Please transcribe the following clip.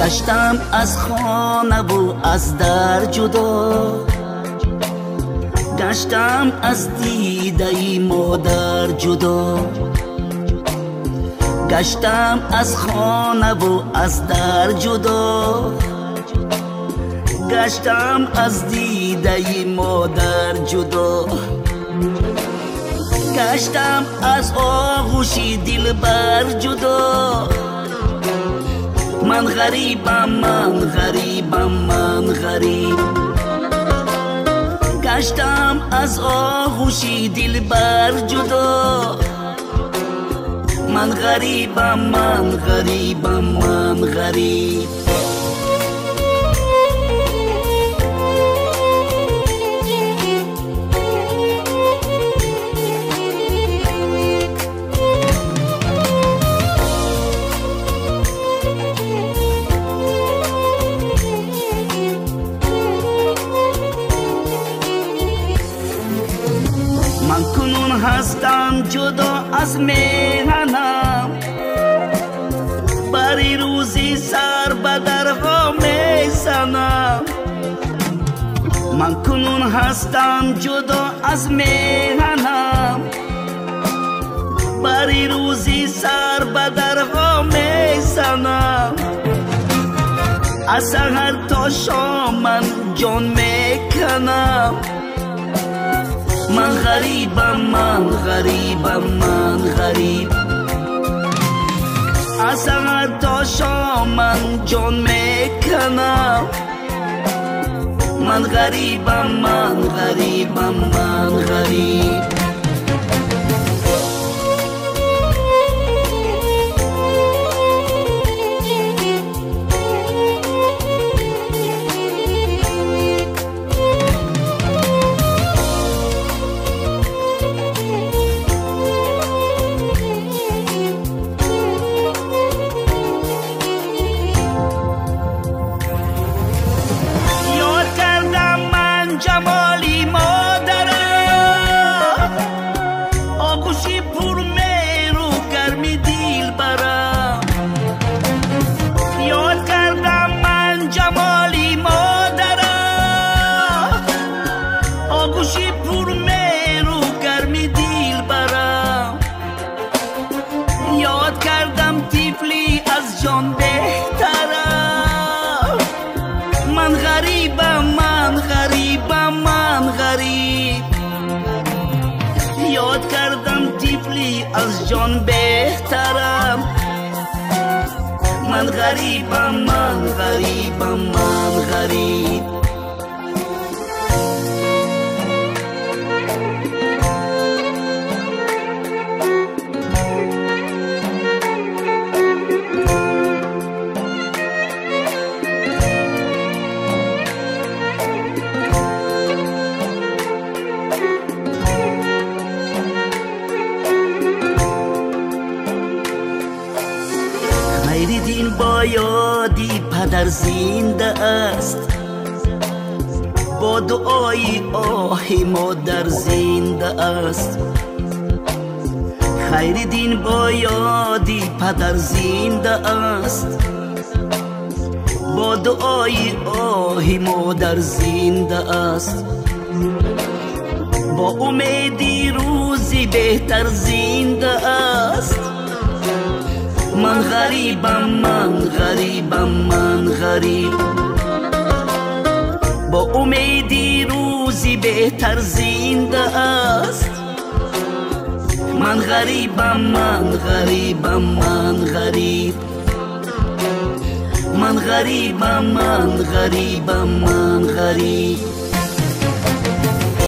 گشتم از خانه و از در جدا، گشتم از دیده مادر جدا، گشتم از خانه و از در جدا، گشتم از دیده مادر جدا، گشتم از آغوش دلبر جدا. من غریبم، من غریبم، من غریب، گشتم از آغوش دلبر جدا. من غریبم، من غریبم، من غریب. من کنون هستم جدا از میهنم، بری روزی سر به درها میزنم. من کنون هستم جدا از میهنم، بری روزی سر به درها میزنم. از سحر تا شام من جان میکنم. من غریبم، من غریبم، من غریب، از سحر تا شام من جان میکنم. من غریبم، من غریبم، من غریب. جمالی مادرم، آغوشی پر میرو گرمی دیل برم. یاد کردم من جمالی مادرم، آغوشی پر میرو گرمی دیل برم. یاد کردم طفلی از جان بهترم. من غریبم، من غریبم، من غریب. یاد کردم طفلی از جان بهترم. من غریبم، من غریبم، من غریب. خیرالدین با یادی پدر زنده است، با دعای آه مادر زنده است. خیرالدین با یادی پدر زنده است، با دعای آه مادر زنده است. با امیدی روزی بهتر زنده است. من غریبم، من غریبم، من غریب، با امیدی روزی بهتر زنده است. من غریبم، من غریبم، من غریب، من غریبم، من غریبم، من غریب.